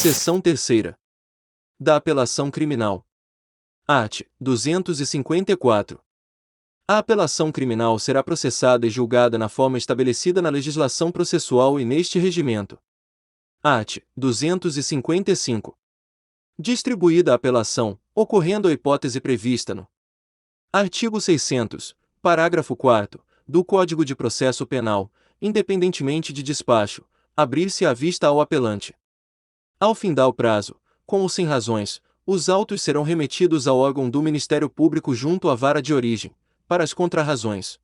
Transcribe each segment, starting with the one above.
Seção 3ª. Da apelação criminal. Art. 254. A apelação criminal será processada e julgada na forma estabelecida na legislação processual e neste regimento. Art. 255. Distribuída a apelação, ocorrendo a hipótese prevista no artigo 600, parágrafo 4º, do Código de Processo Penal, independentemente de despacho, abrir-se a vista ao apelante. Ao findar o prazo, com ou sem razões, os autos serão remetidos ao órgão do Ministério Público junto à vara de origem, para as contrarrazões.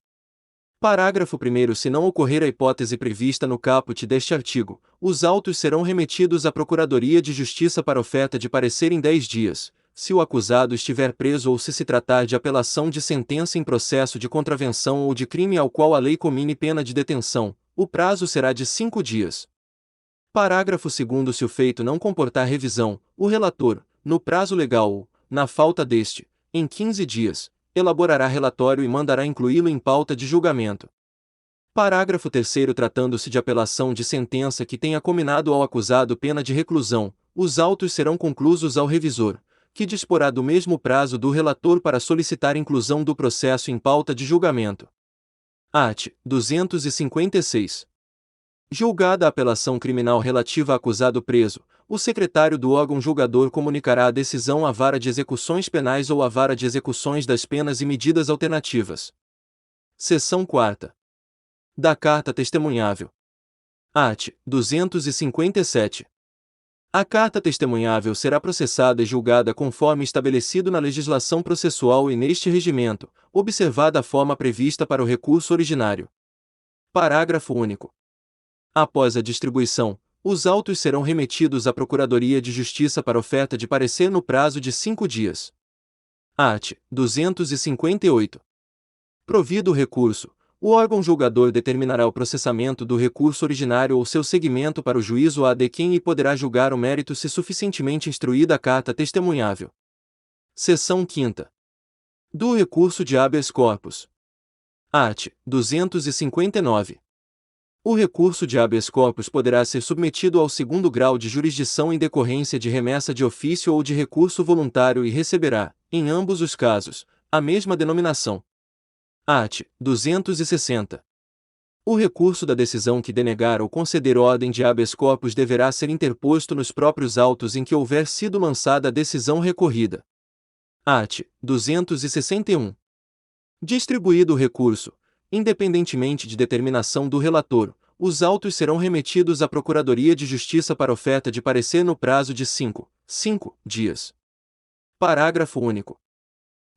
Parágrafo 1º. Se não ocorrer a hipótese prevista no caput deste artigo, os autos serão remetidos à Procuradoria de Justiça para oferta de parecer em 10 dias, se o acusado estiver preso ou se tratar de apelação de sentença em processo de contravenção ou de crime ao qual a lei comine pena de detenção, o prazo será de 5 dias. Parágrafo 2º. Se o feito não comportar revisão, o relator, no prazo legal ou, na falta deste, em 15 dias, elaborará relatório e mandará incluí-lo em pauta de julgamento. Parágrafo 3º. Tratando-se de apelação de sentença que tenha cominado ao acusado pena de reclusão, os autos serão conclusos ao revisor, que disporá do mesmo prazo do relator para solicitar inclusão do processo em pauta de julgamento. Art. 256. Julgada a apelação criminal relativa a acusado preso, o secretário do órgão julgador comunicará a decisão à vara de execuções penais ou à vara de execuções das penas e medidas alternativas. Seção 4ª. Da carta testemunhável. Art. 257. A carta testemunhável será processada e julgada conforme estabelecido na legislação processual e neste regimento, observada a forma prevista para o recurso originário. Parágrafo único. Após a distribuição, os autos serão remetidos à Procuradoria de Justiça para oferta de parecer no prazo de 5 dias. Art. 258. Provido o recurso, o órgão julgador determinará o processamento do recurso originário ou seu seguimento para o juízo ad quem e poderá julgar o mérito se suficientemente instruída a carta testemunhável. Seção 5ª. Do recurso de habeas corpus. Art. 259. O recurso de habeas corpus poderá ser submetido ao 2º grau de jurisdição em decorrência de remessa de ofício ou de recurso voluntário e receberá, em ambos os casos, a mesma denominação. Art. 260. O recurso da decisão que denegar ou conceder ordem de habeas corpus deverá ser interposto nos próprios autos em que houver sido lançada a decisão recorrida. Art. 261. Distribuído o recurso, independentemente de determinação do relator, os autos serão remetidos à Procuradoria de Justiça para oferta de parecer no prazo de 5 dias. Parágrafo único.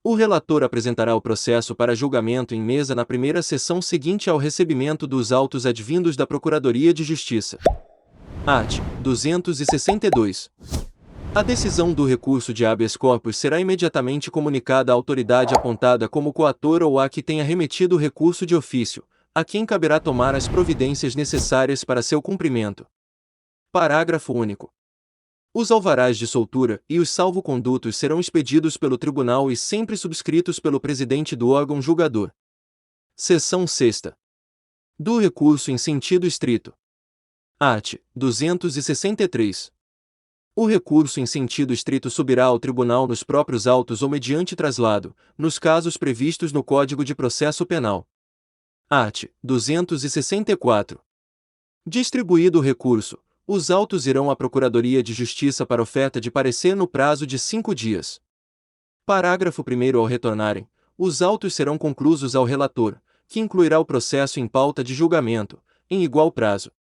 O relator apresentará o processo para julgamento em mesa na primeira sessão seguinte ao recebimento dos autos advindos da Procuradoria de Justiça. Art. 262. A decisão do recurso de habeas corpus será imediatamente comunicada à autoridade apontada como coator ou a que tenha remetido o recurso de ofício, a quem caberá tomar as providências necessárias para seu cumprimento. Parágrafo único. Os alvarás de soltura e os salvo-condutos serão expedidos pelo tribunal e sempre subscritos pelo presidente do órgão julgador. Seção 6ª. Do recurso em sentido estrito. Art. 263. O recurso em sentido estrito subirá ao tribunal nos próprios autos ou mediante traslado, nos casos previstos no Código de Processo Penal. Art. 264. Distribuído o recurso, os autos irão à Procuradoria de Justiça para oferta de parecer no prazo de 5 dias. Parágrafo 1º. Ao retornarem, os autos serão conclusos ao relator, que incluirá o processo em pauta de julgamento, em igual prazo.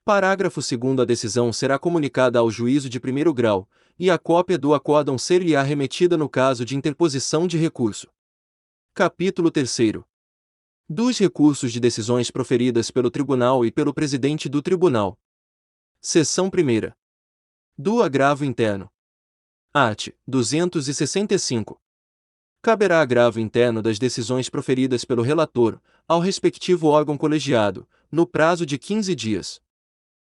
Parágrafo 2º. A decisão será comunicada ao juízo de primeiro grau, e a cópia do acórdão ser-lhe-á remetida no caso de interposição de recurso. Capítulo 3º. Dos recursos de decisões proferidas pelo Tribunal e pelo Presidente do Tribunal. Seção 1ª. Do agravo interno. Art. 265. Caberá agravo interno das decisões proferidas pelo relator, ao respectivo órgão colegiado, no prazo de 15 dias.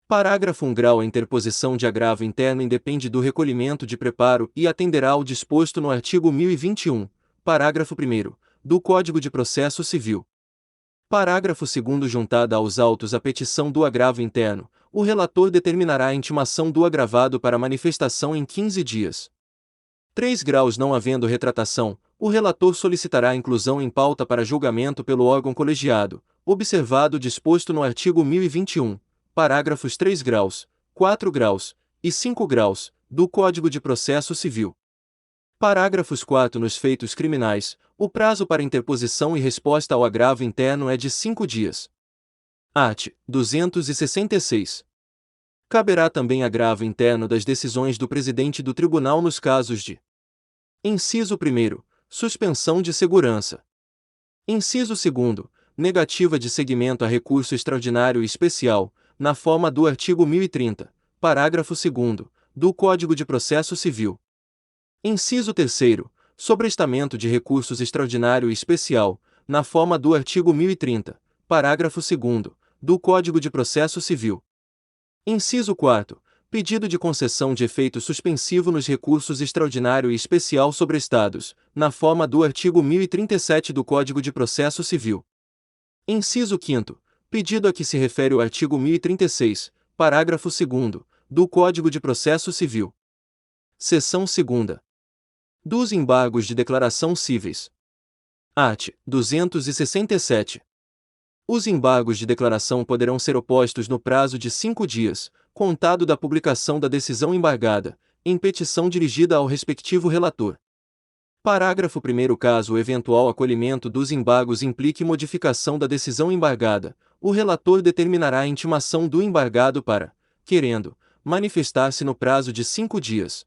Parágrafo 1. Grau. A interposição de agravo interno independe do recolhimento de preparo e atenderá ao disposto no artigo 1021, parágrafo 1º, do Código de Processo Civil. Parágrafo 2º. Juntada aos autos a petição do agravo interno, o relator determinará a intimação do agravado para manifestação em 15 dias. 3 graus não havendo retratação, o relator solicitará a inclusão em pauta para julgamento pelo órgão colegiado, observado o disposto no artigo 1021, parágrafos 3 graus, 4 graus e 5 graus, do Código de Processo Civil. Parágrafos 4. Nos feitos criminais, o prazo para interposição e resposta ao agravo interno é de 5 dias. Art. 266. Caberá também agravo interno das decisões do presidente do tribunal nos casos de: inciso 1º, suspensão de segurança. Inciso 2º, negativa de seguimento a recurso extraordinário e especial, na forma do artigo 1030, parágrafo 2º, do Código de Processo Civil. Inciso 3º, sobrestamento de recursos extraordinário e especial, na forma do artigo 1030, parágrafo 2º, do Código de Processo Civil. Inciso 4º, pedido de concessão de efeito suspensivo nos recursos extraordinário e especial sobrestados, na forma do artigo 1037 do Código de Processo Civil. Inciso 5º, pedido a que se refere o artigo 1036, parágrafo 2º, do Código de Processo Civil. Seção 2ª. Dos embargos de declaração cíveis. Art. 267. Os embargos de declaração poderão ser opostos no prazo de 5 dias, contado da publicação da decisão embargada, em petição dirigida ao respectivo relator. Parágrafo 1º. Caso o eventual acolhimento dos embargos implique modificação da decisão embargada, o relator determinará a intimação do embargado para, querendo, manifestar-se no prazo de 5 dias.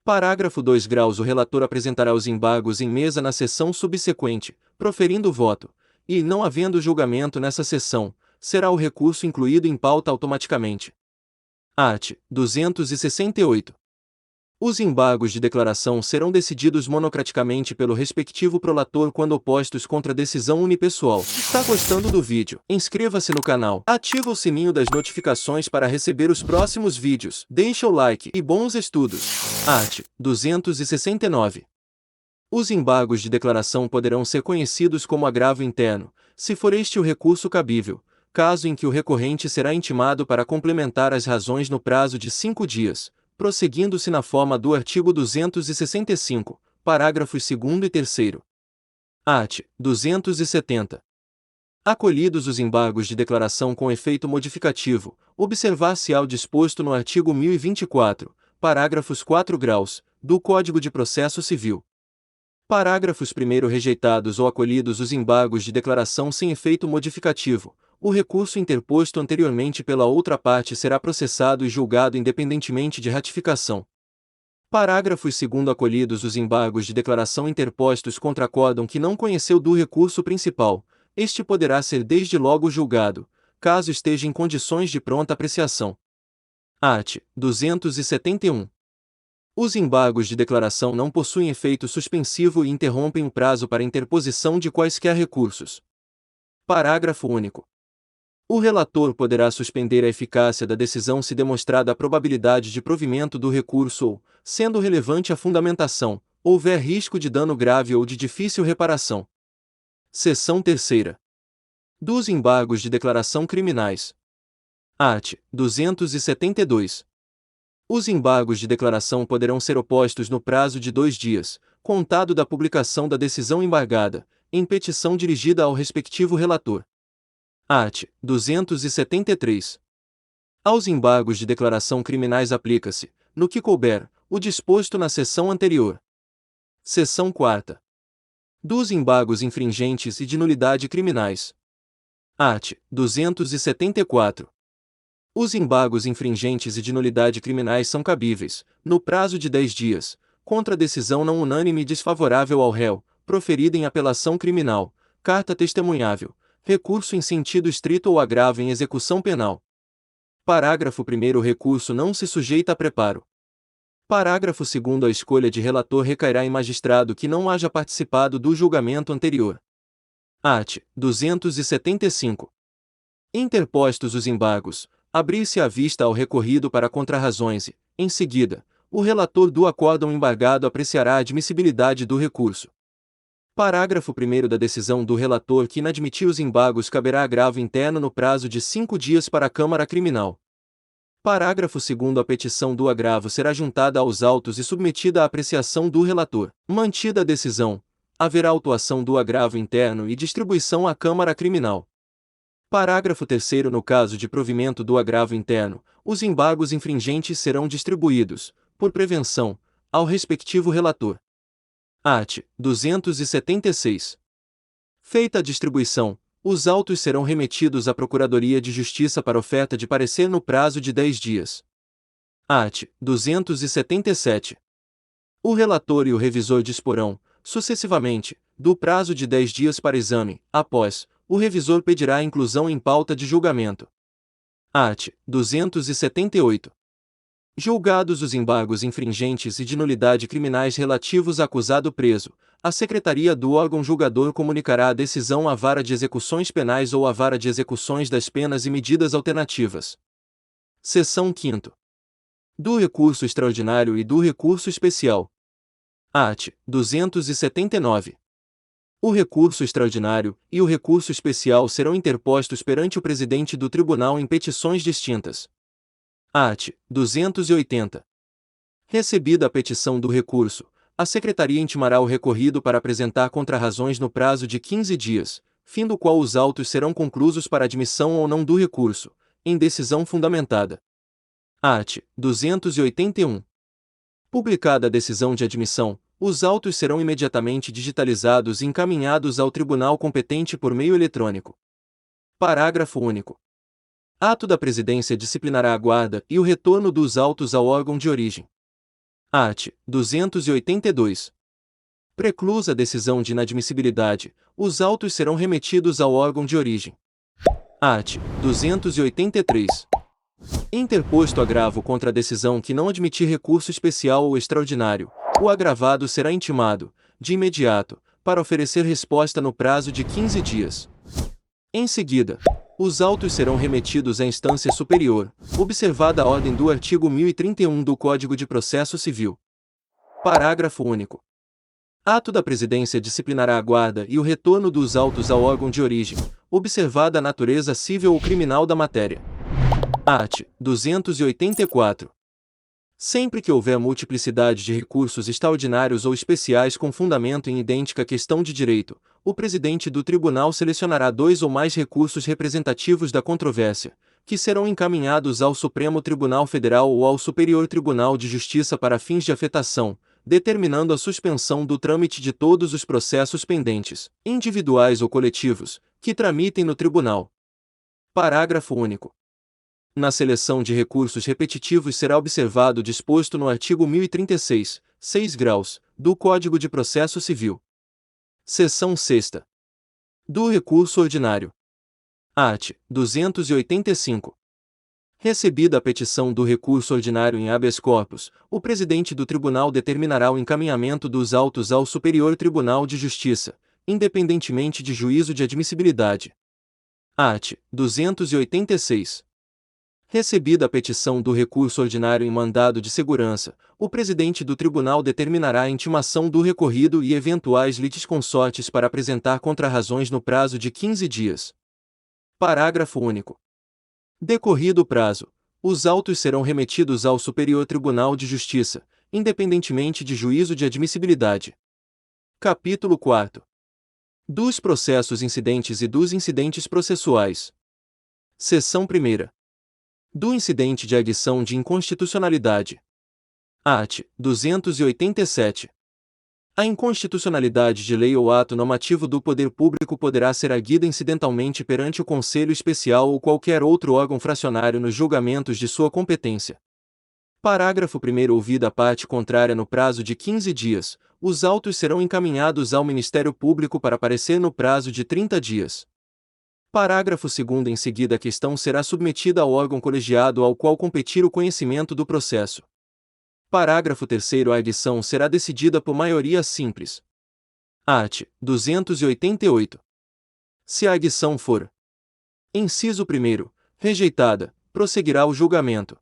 Parágrafo 2 graus. O relator apresentará os embargos em mesa na sessão subsequente, proferindo voto, e, não havendo julgamento nessa sessão, será o recurso incluído em pauta automaticamente. Art. 268. Os embargos de declaração serão decididos monocraticamente pelo respectivo prolator quando opostos contra decisão unipessoal. Está gostando do vídeo? Inscreva-se no canal, ativa o sininho das notificações para receber os próximos vídeos, deixa o like e bons estudos. Art. 269. Os embargos de declaração poderão ser conhecidos como agravo interno, se for este o recurso cabível, caso em que o recorrente será intimado para complementar as razões no prazo de 5 dias, prosseguindo-se na forma do artigo 265, parágrafos 2º e 3º. Art. 270. Acolhidos os embargos de declaração com efeito modificativo, observar-se-á o disposto no artigo 1024, parágrafos 4 graus, do Código de Processo Civil. Parágrafos 1º. Rejeitados ou acolhidos os embargos de declaração sem efeito modificativo, o recurso interposto anteriormente pela outra parte será processado e julgado independentemente de ratificação. Parágrafos 2º. Acolhidos os embargos de declaração interpostos contra acórdão que não conheceu do recurso principal, este poderá ser desde logo julgado, caso esteja em condições de pronta apreciação. Art. 271. Os embargos de declaração não possuem efeito suspensivo e interrompem o prazo para interposição de quaisquer recursos. Parágrafo único. O relator poderá suspender a eficácia da decisão se demonstrada a probabilidade de provimento do recurso ou, sendo relevante a fundamentação, houver risco de dano grave ou de difícil reparação. Seção 3ª. Dos embargos de declaração criminais. Art. 272. Os embargos de declaração poderão ser opostos no prazo de 2 dias, contado da publicação da decisão embargada, em petição dirigida ao respectivo relator. Art. 273. Aos embargos de declaração criminais aplica-se, no que couber, o disposto na seção anterior. Seção 4ª. Dos embargos infringentes e de nulidade criminais. Art. 274. Os embargos infringentes e de nulidade criminais são cabíveis, no prazo de 10 dias, contra decisão não unânime desfavorável ao réu, proferida em apelação criminal, carta testemunhável, recurso em sentido estrito ou agravo em execução penal. Parágrafo 1º. O recurso não se sujeita a preparo. Parágrafo 2º. A escolha de relator recairá em magistrado que não haja participado do julgamento anterior. Art. 275. Interpostos os embargos, abrir-se a vista ao recorrido para contrarrazões e, em seguida, o relator do acórdão embargado apreciará a admissibilidade do recurso. Parágrafo 1º. Da decisão do relator que inadmitir os embargos caberá agravo interno no prazo de 5 dias para a Câmara Criminal. Parágrafo 2º. A petição do agravo será juntada aos autos e submetida à apreciação do relator. Mantida a decisão, haverá autuação do agravo interno e distribuição à Câmara Criminal. Parágrafo 3º. No caso de provimento do agravo interno, os embargos infringentes serão distribuídos, por prevenção, ao respectivo relator. Art. 276. Feita a distribuição, os autos serão remetidos à Procuradoria de Justiça para oferta de parecer no prazo de 10 dias. Art. 277. O relator e o revisor disporão, sucessivamente, do prazo de 10 dias para exame. Após, o revisor pedirá a inclusão em pauta de julgamento. Art. 278. Julgados os embargos infringentes e de nulidade criminais relativos a acusado preso, a Secretaria do órgão julgador comunicará a decisão à Vara de Execuções Penais ou à Vara de Execuções das Penas e Medidas Alternativas. Seção 5ª. Do recurso extraordinário e do recurso especial. Art. 279. O recurso extraordinário e o recurso especial serão interpostos perante o presidente do tribunal em petições distintas. Art. 280. Recebida a petição do recurso, a Secretaria intimará o recorrido para apresentar contrarrazões no prazo de 15 dias, fim do qual os autos serão conclusos para admissão ou não do recurso, em decisão fundamentada. Art. 281. Publicada a decisão de admissão, os autos serão imediatamente digitalizados e encaminhados ao tribunal competente por meio eletrônico. Parágrafo único. Ato da Presidência disciplinará a guarda e o retorno dos autos ao órgão de origem. Art. 282. Preclusa a decisão de inadmissibilidade, os autos serão remetidos ao órgão de origem. Art. 283. Interposto agravo contra a decisão que não admitir recurso especial ou extraordinário, o agravado será intimado, de imediato, para oferecer resposta no prazo de 15 dias. Em seguida, os autos serão remetidos à instância superior, observada a ordem do artigo 1031 do Código de Processo Civil. Parágrafo único. Ato da Presidência disciplinará a guarda e o retorno dos autos ao órgão de origem, observada a natureza civil ou criminal da matéria. Art. 284. Sempre que houver multiplicidade de recursos extraordinários ou especiais com fundamento em idêntica questão de direito, o presidente do tribunal selecionará 2 ou mais recursos representativos da controvérsia, que serão encaminhados ao Supremo Tribunal Federal ou ao Superior Tribunal de Justiça para fins de afetação, determinando a suspensão do trâmite de todos os processos pendentes, individuais ou coletivos, que tramitem no tribunal. Parágrafo único. Na seleção de recursos repetitivos será observado o disposto no artigo 1036, 6 graus, do Código de Processo Civil. Seção 6ª. Do recurso ordinário. Art. 285. Recebida a petição do recurso ordinário em habeas corpus, o presidente do tribunal determinará o encaminhamento dos autos ao Superior Tribunal de Justiça, independentemente de juízo de admissibilidade. Art. 286. Recebida a petição do recurso ordinário em mandado de segurança, o presidente do tribunal determinará a intimação do recorrido e eventuais litisconsortes para apresentar contrarrazões no prazo de 15 dias. Parágrafo único. Decorrido o prazo, os autos serão remetidos ao Superior Tribunal de Justiça, independentemente de juízo de admissibilidade. Capítulo 4. Dos processos incidentes e dos incidentes processuais. Seção 1ª. Do incidente de adição de inconstitucionalidade. Art. 287. A inconstitucionalidade de lei ou ato normativo do poder público poderá ser arguida incidentalmente perante o Conselho Especial ou qualquer outro órgão fracionário nos julgamentos de sua competência. Parágrafo 1º. Ouvida a parte contrária no prazo de 15 dias, os autos serão encaminhados ao Ministério Público para parecer no prazo de 30 dias. Parágrafo 2º. Em seguida a questão será submetida ao órgão colegiado ao qual competir o conhecimento do processo. Parágrafo 3º. A edição será decidida por maioria simples. Art. 288. Se a edição for: inciso 1º, rejeitada, prosseguirá o julgamento.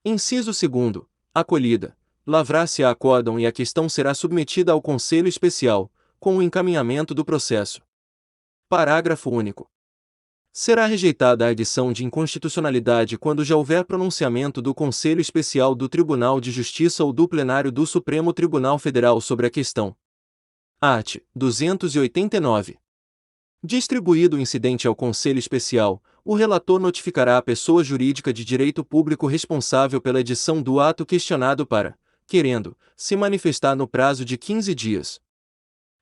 Inciso 2º, acolhida, lavrar-se-á acórdão e a questão será submetida ao Conselho Especial, com o encaminhamento do processo. Parágrafo único. Será rejeitada a adição de inconstitucionalidade quando já houver pronunciamento do Conselho Especial do Tribunal de Justiça ou do Plenário do Supremo Tribunal Federal sobre a questão. Art. 289. Distribuído o incidente ao Conselho Especial, o relator notificará a pessoa jurídica de direito público responsável pela edição do ato questionado para, querendo, se manifestar no prazo de 15 dias.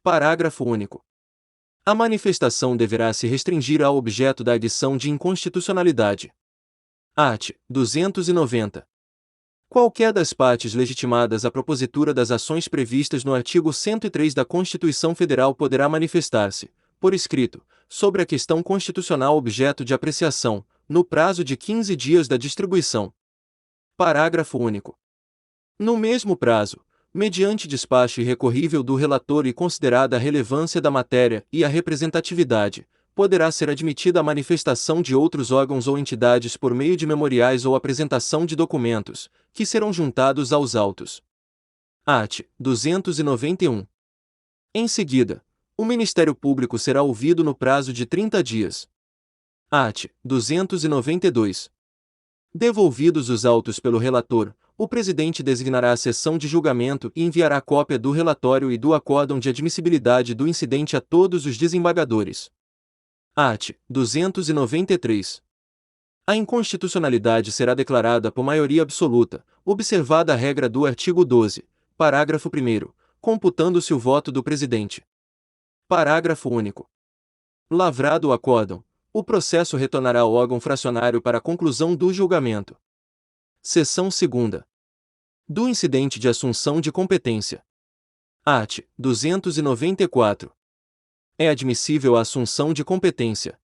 Parágrafo único. A manifestação deverá se restringir ao objeto da adição de inconstitucionalidade. Art. 290. Qualquer das partes legitimadas à propositura das ações previstas no artigo 103 da Constituição Federal poderá manifestar-se, por escrito, sobre a questão constitucional objeto de apreciação, no prazo de 15 dias da distribuição. Parágrafo único. No mesmo prazo, mediante despacho irrecorrível do relator e considerada a relevância da matéria e a representatividade, poderá ser admitida a manifestação de outros órgãos ou entidades por meio de memoriais ou apresentação de documentos, que serão juntados aos autos. Art. 291. Em seguida, o Ministério Público será ouvido no prazo de 30 dias. Art. 292. Devolvidos os autos pelo relator, o presidente designará a sessão de julgamento e enviará cópia do relatório e do acórdão de admissibilidade do incidente a todos os desembargadores. Art. 293. A inconstitucionalidade será declarada por maioria absoluta, observada a regra do artigo 12, parágrafo 1º, computando-se o voto do presidente. Parágrafo único. Lavrado o acórdão, o processo retornará ao órgão fracionário para a conclusão do julgamento. Seção 2ª. Do incidente de assunção de competência. Art. 294. É admissível a assunção de competência.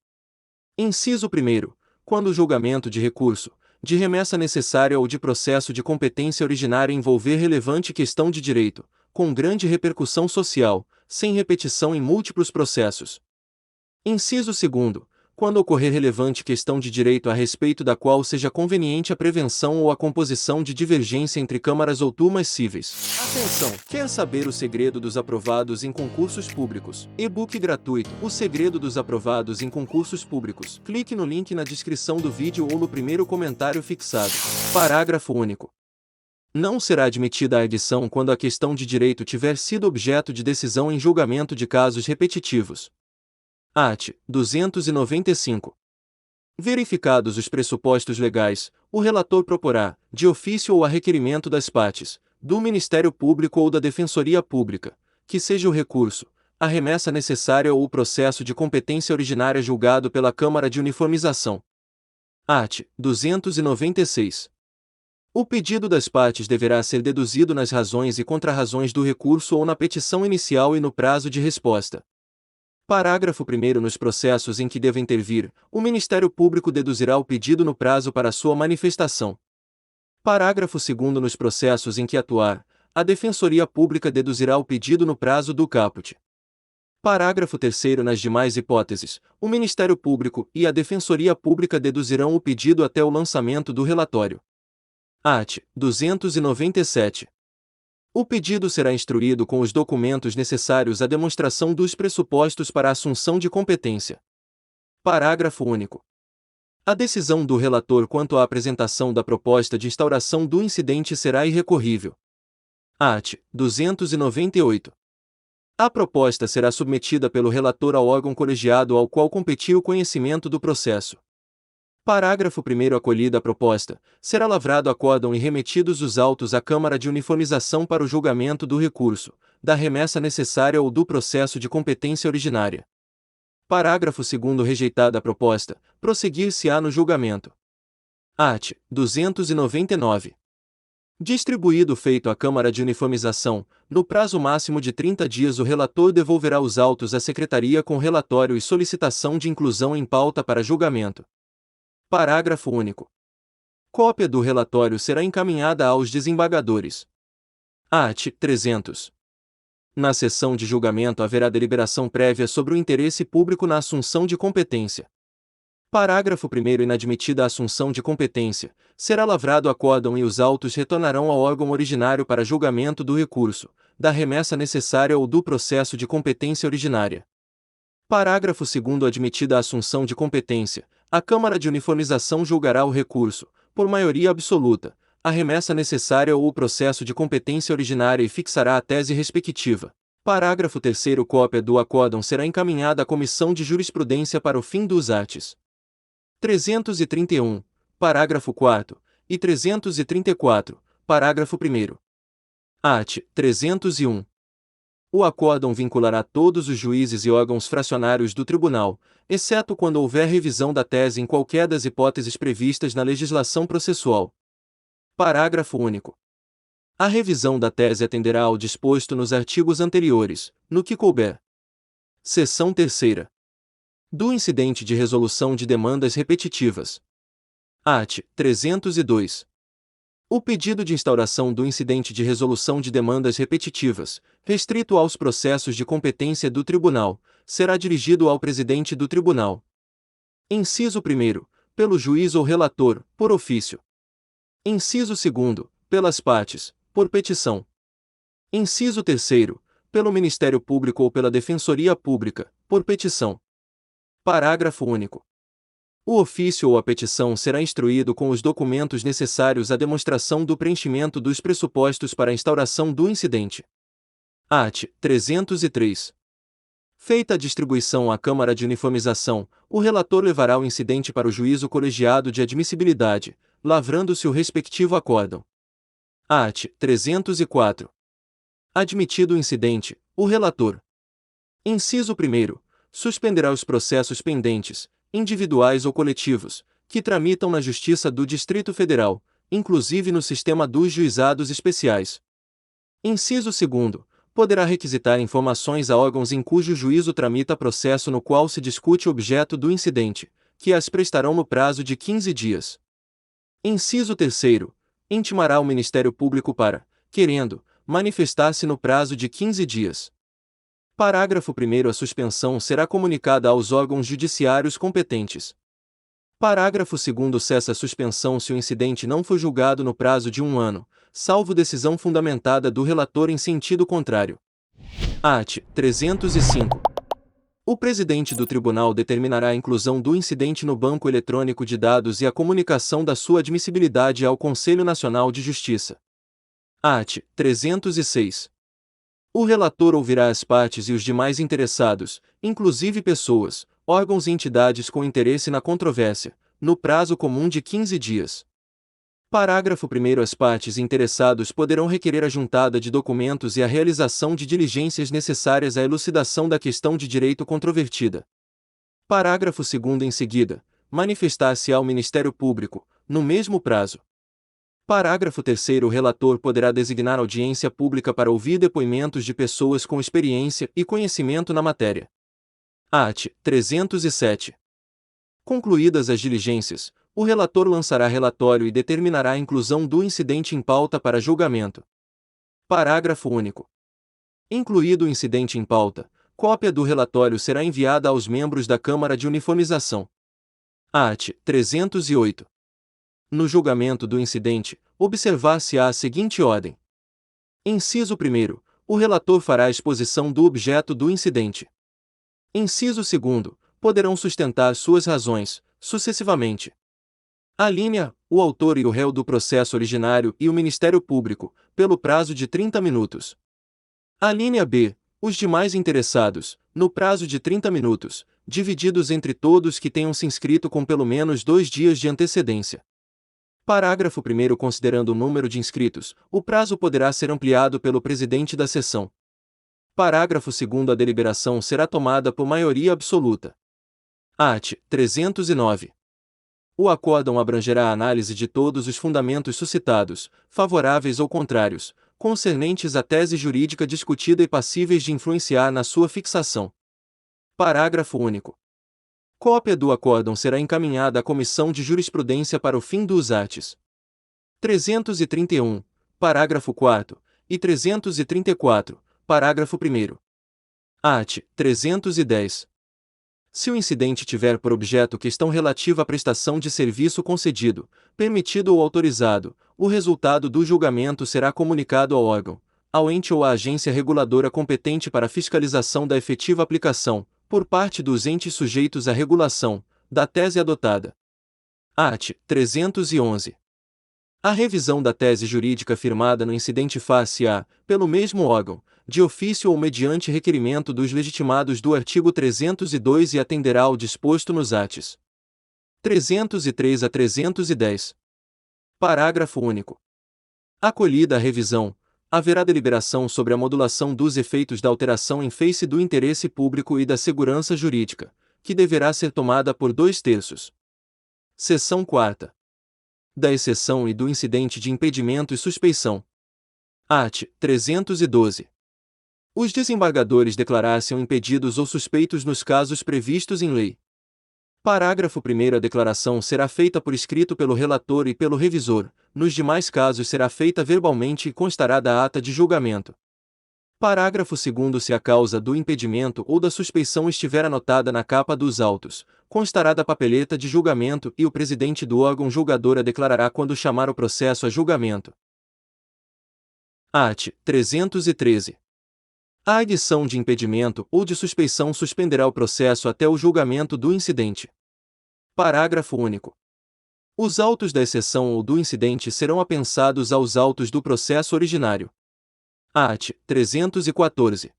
Inciso 1º. Quando o julgamento de recurso, de remessa necessária ou de processo de competência originária envolver relevante questão de direito, com grande repercussão social, sem repetição em múltiplos processos. Inciso 2º. Quando ocorrer relevante questão de direito a respeito da qual seja conveniente a prevenção ou a composição de divergência entre câmaras ou turmas cíveis. Atenção! Quer saber o segredo dos aprovados em concursos públicos? E-book gratuito. O segredo dos aprovados em concursos públicos. Clique no link na descrição do vídeo ou no primeiro comentário fixado. Parágrafo único. Não será admitida a edição quando a questão de direito tiver sido objeto de decisão em julgamento de casos repetitivos. Art. 295. Verificados os pressupostos legais, o relator proporá, de ofício ou a requerimento das partes, do Ministério Público ou da Defensoria Pública, que seja o recurso, a remessa necessária ou o processo de competência originária julgado pela Câmara de Uniformização. Art. 296. O pedido das partes deverá ser deduzido nas razões e contrarrazões do recurso ou na petição inicial e no prazo de resposta. Parágrafo 1º. Nos processos em que deva intervir, o Ministério Público deduzirá o pedido no prazo para sua manifestação. Parágrafo 2º. Nos processos em que atuar, a Defensoria Pública deduzirá o pedido no prazo do caput. Parágrafo 3º. Nas demais hipóteses, o Ministério Público e a Defensoria Pública deduzirão o pedido até o lançamento do relatório. Art. 297. O pedido será instruído com os documentos necessários à demonstração dos pressupostos para a assunção de competência. Parágrafo único. A decisão do relator quanto à apresentação da proposta de instauração do incidente será irrecorrível. Art. 298. A proposta será submetida pelo relator ao órgão colegiado ao qual competir o conhecimento do processo. Parágrafo 1º. Acolhida a proposta, será lavrado acórdão e remetidos os autos à Câmara de Uniformização para o julgamento do recurso, da remessa necessária ou do processo de competência originária. Parágrafo 2º. Rejeitada a proposta, prosseguir-se-á no julgamento. Art. 299. Distribuído o feito à Câmara de Uniformização, no prazo máximo de 30 dias o relator devolverá os autos à Secretaria com relatório e solicitação de inclusão em pauta para julgamento. Parágrafo único. Cópia do relatório será encaminhada aos desembargadores. Art. 300. Na sessão de julgamento haverá deliberação prévia sobre o interesse público na assunção de competência. Parágrafo 1º. Inadmitida a assunção de competência, será lavrado acórdão e os autos retornarão ao órgão originário para julgamento do recurso, da remessa necessária ou do processo de competência originária. Parágrafo 2º. Admitida a assunção de competência, a Câmara de Uniformização julgará o recurso, por maioria absoluta, a remessa necessária ou o processo de competência originária e fixará a tese respectiva. Parágrafo 3º. Cópia do acórdão será encaminhada à Comissão de Jurisprudência para o fim dos arts. 331, parágrafo 4º, e 334, parágrafo 1º. Art. 301. O acórdão vinculará todos os juízes e órgãos fracionários do Tribunal, exceto quando houver revisão da tese em qualquer das hipóteses previstas na legislação processual. Parágrafo único. A revisão da tese atenderá ao disposto nos artigos anteriores, no que couber. Seção 3ª. Do incidente de resolução de demandas repetitivas. Art. 302. O pedido de instauração do incidente de resolução de demandas repetitivas, restrito aos processos de competência do Tribunal, será dirigido ao presidente do Tribunal. Inciso 1º, pelo juiz ou relator, por ofício. Inciso 2º, pelas partes, por petição. Inciso 3º, pelo Ministério Público ou pela Defensoria Pública, por petição. Parágrafo único. O ofício ou a petição será instruído com os documentos necessários à demonstração do preenchimento dos pressupostos para a instauração do incidente. Art. 303. Feita a distribuição à Câmara de Uniformização, o relator levará o incidente para o juízo colegiado de admissibilidade, lavrando-se o respectivo acórdão. Art. 304. Admitido o incidente, o relator. Inciso 1º. Suspenderá os processos pendentes, individuais ou coletivos, que tramitam na Justiça do Distrito Federal, inclusive no sistema dos juizados especiais. Inciso 2º. Poderá requisitar informações a órgãos em cujo juízo tramita processo no qual se discute o objeto do incidente, que as prestarão no prazo de 15 dias. Inciso 3º. Intimará o Ministério Público para, querendo, manifestar-se no prazo de 15 dias. Parágrafo 1º. A suspensão será comunicada aos órgãos judiciários competentes. Parágrafo 2º. Cessa a suspensão se o incidente não for julgado no prazo de 1 ano, salvo decisão fundamentada do relator em sentido contrário. Art. 305. O presidente do tribunal determinará a inclusão do incidente no banco eletrônico de dados e a comunicação da sua admissibilidade ao Conselho Nacional de Justiça. Art. 306. O relator ouvirá as partes e os demais interessados, inclusive pessoas, órgãos e entidades com interesse na controvérsia, no prazo comum de 15 dias. Parágrafo 1º. As partes interessadas poderão requerer a juntada de documentos e a realização de diligências necessárias à elucidação da questão de direito controvertida. Parágrafo 2º. Em seguida, manifestar-se ao Ministério Público, no mesmo prazo. Parágrafo 3º. O relator poderá designar audiência pública para ouvir depoimentos de pessoas com experiência e conhecimento na matéria. Art. 307. Concluídas as diligências, o relator lançará relatório e determinará a inclusão do incidente em pauta para julgamento. Parágrafo único. Incluído o incidente em pauta, cópia do relatório será enviada aos membros da Câmara de Uniformização. Art. 308. No julgamento do incidente, observar-se-á a seguinte ordem. Inciso 1º. O relator fará a exposição do objeto do incidente. Inciso 2º. Poderão sustentar suas razões, sucessivamente. Alínea, o autor e o réu do processo originário e o Ministério Público, pelo prazo de 30 minutos. Alínea B, os demais interessados, no prazo de 30 minutos, divididos entre todos que tenham se inscrito com pelo menos 2 dias de antecedência. Parágrafo 1º. Considerando o número de inscritos, o prazo poderá ser ampliado pelo presidente da sessão. Parágrafo 2º. A deliberação será tomada por maioria absoluta. Art. 309. O acórdão abrangerá a análise de todos os fundamentos suscitados, favoráveis ou contrários, concernentes à tese jurídica discutida e passíveis de influenciar na sua fixação. Parágrafo único. Cópia do acórdão será encaminhada à Comissão de Jurisprudência para o fim dos arts. 331, parágrafo 4º, e 334, parágrafo 1º. Art. 310. Se o incidente tiver por objeto questão relativa à prestação de serviço concedido, permitido ou autorizado, o resultado do julgamento será comunicado ao órgão, ao ente ou à agência reguladora competente para fiscalização da efetiva aplicação, por parte dos entes sujeitos à regulação, da tese adotada. Art. 311. A revisão da tese jurídica firmada no incidente far-se-á, pelo mesmo órgão, de ofício ou mediante requerimento dos legitimados do artigo 302 e atenderá ao disposto nos arts. 303 a 310. Parágrafo único. Acolhida a revisão, haverá deliberação sobre a modulação dos efeitos da alteração em face do interesse público e da segurança jurídica, que deverá ser tomada por 2/3. Seção 4ª. Da exceção e do incidente de impedimento e suspeição. Art. 312. Os desembargadores declarar-se-ão impedidos ou suspeitos nos casos previstos em lei. Parágrafo 1º. A declaração será feita por escrito pelo relator e pelo revisor, nos demais casos será feita verbalmente e constará da ata de julgamento. Parágrafo 2º. Se a causa do impedimento ou da suspeição estiver anotada na capa dos autos, constará da papeleta de julgamento e o presidente do órgão julgador a declarará quando chamar o processo a julgamento. Art. 313. A adição de impedimento ou de suspeição suspenderá o processo até o julgamento do incidente. Parágrafo único. Os autos da exceção ou do incidente serão apensados aos autos do processo originário. Art. 314.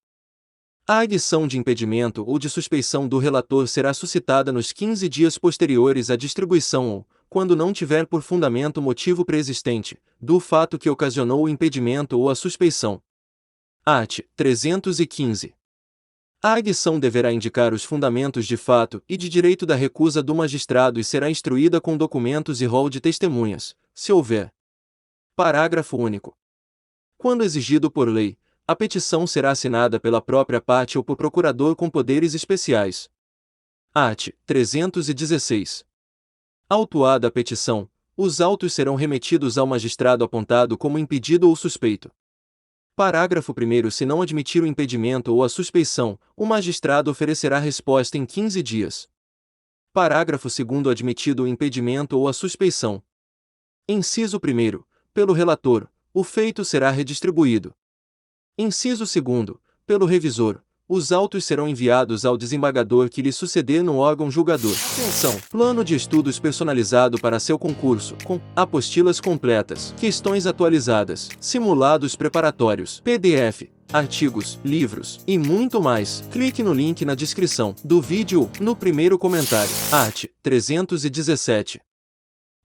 A adição de impedimento ou de suspeição do relator será suscitada nos 15 dias posteriores à distribuição ou, quando não tiver por fundamento motivo preexistente, do fato que ocasionou o impedimento ou a suspeição. Art. 315. A adição deverá indicar os fundamentos de fato e de direito da recusa do magistrado e será instruída com documentos e rol de testemunhas, se houver. Parágrafo único. Quando exigido por lei, a petição será assinada pela própria parte ou por procurador com poderes especiais. Art. 316. Autuada a petição, os autos serão remetidos ao magistrado apontado como impedido ou suspeito. Parágrafo 1º. Se não admitir o impedimento ou a suspeição, o magistrado oferecerá resposta em 15 dias. Parágrafo 2º. Admitido o impedimento ou a suspeição. Inciso 1º. Pelo relator, o feito será redistribuído. Inciso 2º. Pelo revisor, os autos serão enviados ao desembargador que lhe suceder no órgão julgador. Menção: plano de estudos personalizado para seu concurso, com apostilas completas, questões atualizadas, simulados preparatórios, PDF, artigos, livros e muito mais. Clique no link na descrição do vídeo, no primeiro comentário. Art. 317.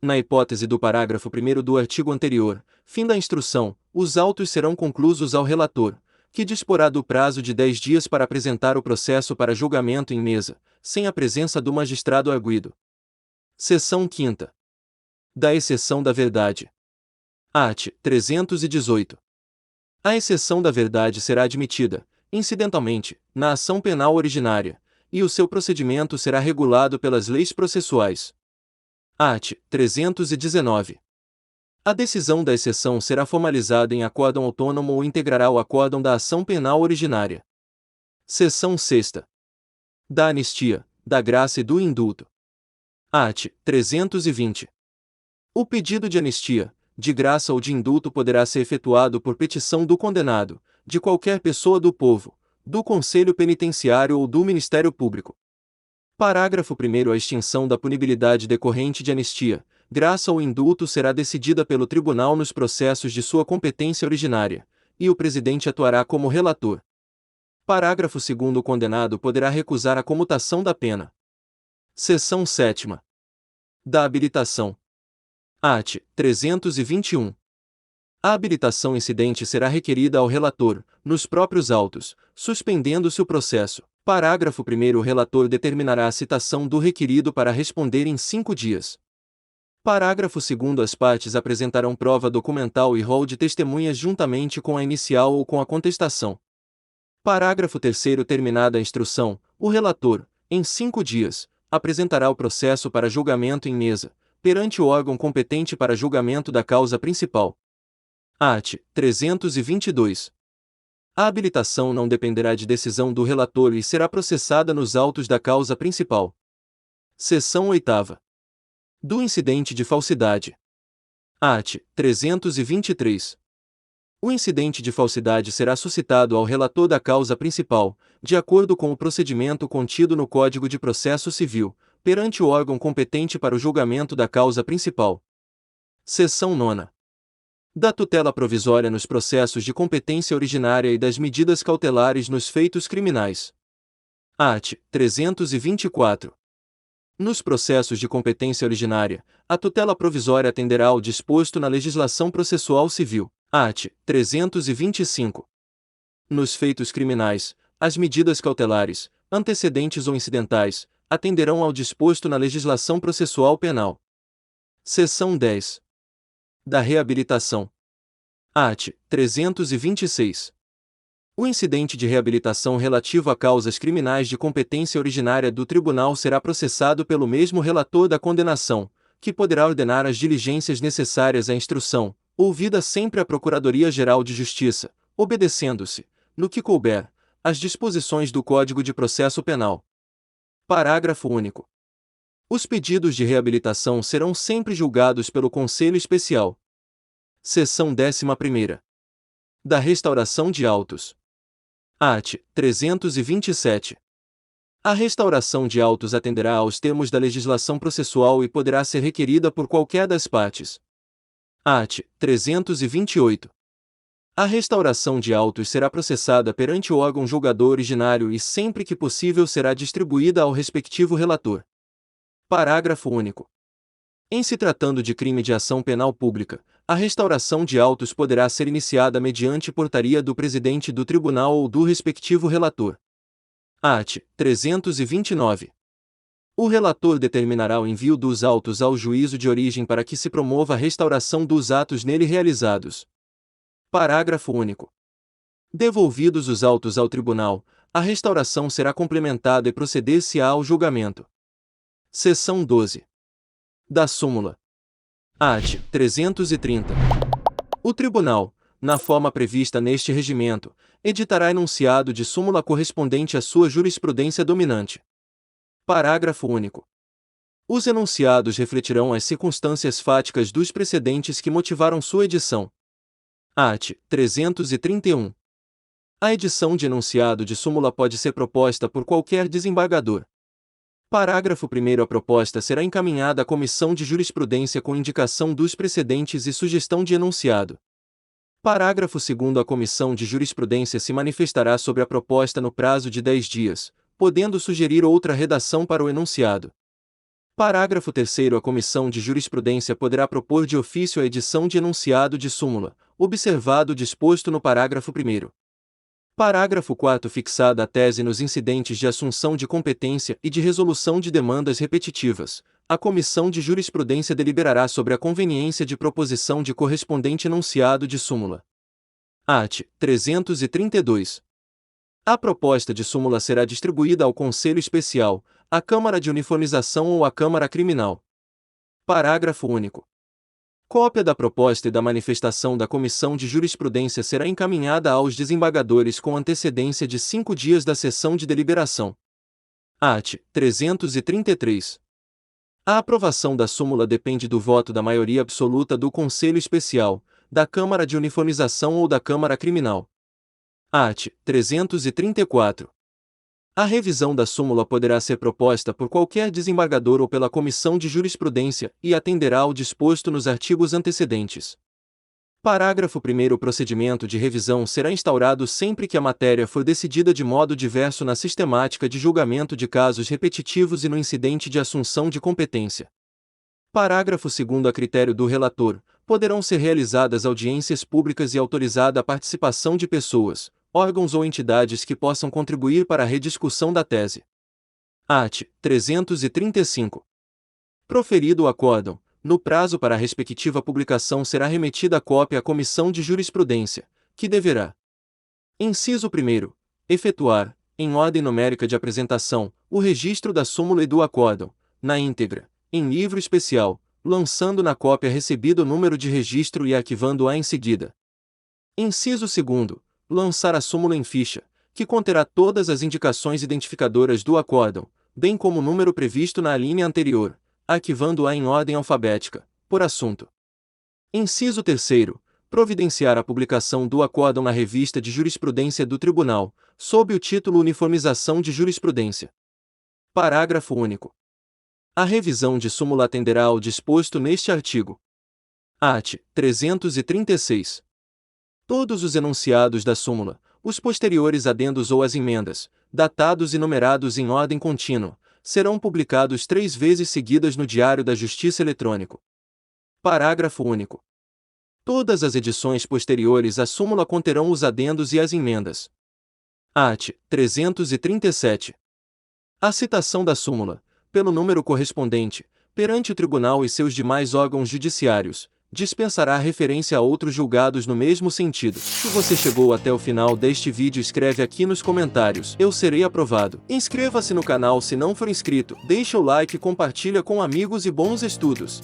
Na hipótese do parágrafo 1º do artigo anterior, fim da instrução, os autos serão conclusos ao relator, que disporá do prazo de 10 dias para apresentar o processo para julgamento em mesa, sem a presença do magistrado arguido. Seção 5ª. Da exceção da verdade. Art. 318. A exceção da verdade será admitida, incidentalmente, na ação penal originária, e o seu procedimento será regulado pelas leis processuais. Art. 319. A decisão da exceção será formalizada em acórdão autônomo ou integrará o acórdão da ação penal originária. Seção 6ª. Da anistia, da graça e do indulto. Art. 320. O pedido de anistia, de graça ou de indulto poderá ser efetuado por petição do condenado, de qualquer pessoa do povo, do Conselho Penitenciário ou do Ministério Público. Parágrafo 1º. A extinção da punibilidade decorrente de anistia, graça ou indulto será decidida pelo tribunal nos processos de sua competência originária, e o presidente atuará como relator. Parágrafo 2º. O condenado poderá recusar a comutação da pena. Seção 7ª. Da habilitação. Art. 321. A habilitação incidente será requerida ao relator, nos próprios autos, suspendendo-se o processo. Parágrafo 1º. O relator determinará a citação do requerido para responder em 5 dias. Parágrafo 2º. As partes apresentarão prova documental e rol de testemunhas juntamente com a inicial ou com a contestação. Parágrafo 3º. Terminada a instrução, o relator, em 5 dias, apresentará o processo para julgamento em mesa, perante o órgão competente para julgamento da causa principal. Art. 322. A habilitação não dependerá de decisão do relator e será processada nos autos da causa principal. Seção 8ª. Do incidente de falsidade. Art. 323. O incidente de falsidade será suscitado ao relator da causa principal, de acordo com o procedimento contido no Código de Processo Civil, perante o órgão competente para o julgamento da causa principal. Seção 9. Da tutela provisória nos processos de competência originária e das medidas cautelares nos feitos criminais. Art. 324. Nos processos de competência originária, a tutela provisória atenderá ao disposto na legislação processual civil. Art. 325. Nos feitos criminais, as medidas cautelares, antecedentes ou incidentais, atenderão ao disposto na legislação processual penal. Seção 10. Da reabilitação. Art. 326. O incidente de reabilitação relativo a causas criminais de competência originária do tribunal será processado pelo mesmo relator da condenação, que poderá ordenar as diligências necessárias à instrução, ouvida sempre a Procuradoria-Geral de Justiça, obedecendo-se, no que couber, às disposições do Código de Processo Penal. Parágrafo único. Os pedidos de reabilitação serão sempre julgados pelo Conselho Especial. Seção 11ª. Da restauração de autos. Art. 327. A restauração de autos atenderá aos termos da legislação processual e poderá ser requerida por qualquer das partes. Art. 328. A restauração de autos será processada perante o órgão julgador originário e sempre que possível será distribuída ao respectivo relator. Parágrafo único. Em se tratando de crime de ação penal pública, a restauração de autos poderá ser iniciada mediante portaria do presidente do tribunal ou do respectivo relator. Art. 329. O relator determinará o envio dos autos ao juízo de origem para que se promova a restauração dos atos nele realizados. Parágrafo único. Devolvidos os autos ao tribunal, a restauração será complementada e proceder-se-á ao julgamento. Seção 12. Da súmula. Art. 330. O tribunal, na forma prevista neste regimento, editará enunciado de súmula correspondente à sua jurisprudência dominante. Parágrafo único. Os enunciados refletirão as circunstâncias fáticas dos precedentes que motivaram sua edição. Art. 331. A edição de enunciado de súmula pode ser proposta por qualquer desembargador. Parágrafo 1º. A proposta será encaminhada à Comissão de Jurisprudência com indicação dos precedentes e sugestão de enunciado. Parágrafo 2º. A Comissão de Jurisprudência se manifestará sobre a proposta no prazo de 10 dias, podendo sugerir outra redação para o enunciado. Parágrafo 3º. A Comissão de Jurisprudência poderá propor de ofício a edição de enunciado de súmula, observado o disposto no parágrafo 1º. Parágrafo 4º. Fixada a tese nos incidentes de assunção de competência e de resolução de demandas repetitivas, a Comissão de Jurisprudência deliberará sobre a conveniência de proposição de correspondente enunciado de súmula. Art. 332. A proposta de súmula será distribuída ao Conselho Especial, à Câmara de Uniformização ou à Câmara Criminal. Parágrafo único. Cópia da proposta e da manifestação da Comissão de Jurisprudência será encaminhada aos desembargadores com antecedência de 5 dias da sessão de deliberação. Art. 333. A aprovação da súmula depende do voto da maioria absoluta do Conselho Especial, da Câmara de Uniformização ou da Câmara Criminal. Art. 334. A revisão da súmula poderá ser proposta por qualquer desembargador ou pela Comissão de Jurisprudência e atenderá ao disposto nos artigos antecedentes. Parágrafo 1º. O procedimento de revisão será instaurado sempre que a matéria for decidida de modo diverso na sistemática de julgamento de casos repetitivos e no incidente de assunção de competência. Parágrafo 2º. A critério do relator, poderão ser realizadas audiências públicas e autorizada a participação de pessoas, órgãos ou entidades que possam contribuir para a rediscussão da tese. Art. 335. Proferido o acórdão, no prazo para a respectiva publicação será remetida a cópia à Comissão de Jurisprudência, que deverá: inciso 1º, efetuar, em ordem numérica de apresentação, o registro da súmula e do acórdão, na íntegra, em livro especial, lançando na cópia recebida o número de registro e arquivando-a em seguida. Inciso 2º, lançar a súmula em ficha, que conterá todas as indicações identificadoras do acórdão, bem como o número previsto na alínea anterior, arquivando-a em ordem alfabética, por assunto. Inciso 3º, providenciar a publicação do acórdão na revista de jurisprudência do Tribunal, sob o título Uniformização de Jurisprudência. Parágrafo único. A revisão de súmula atenderá ao disposto neste artigo. Art. 336. Todos os enunciados da súmula, os posteriores adendos ou as emendas, datados e numerados em ordem contínua, serão publicados 3 vezes seguidas no Diário da Justiça Eletrônico. Parágrafo único. Todas as edições posteriores à súmula conterão os adendos e as emendas. Art. 337. A citação da súmula, pelo número correspondente, perante o Tribunal e seus demais órgãos judiciários, dispensará referência a outros julgados no mesmo sentido. Se você chegou até o final deste vídeo, escreve aqui nos comentários: eu serei aprovado. Inscreva-se no canal se não for inscrito, deixa o like e compartilha com amigos e bons estudos.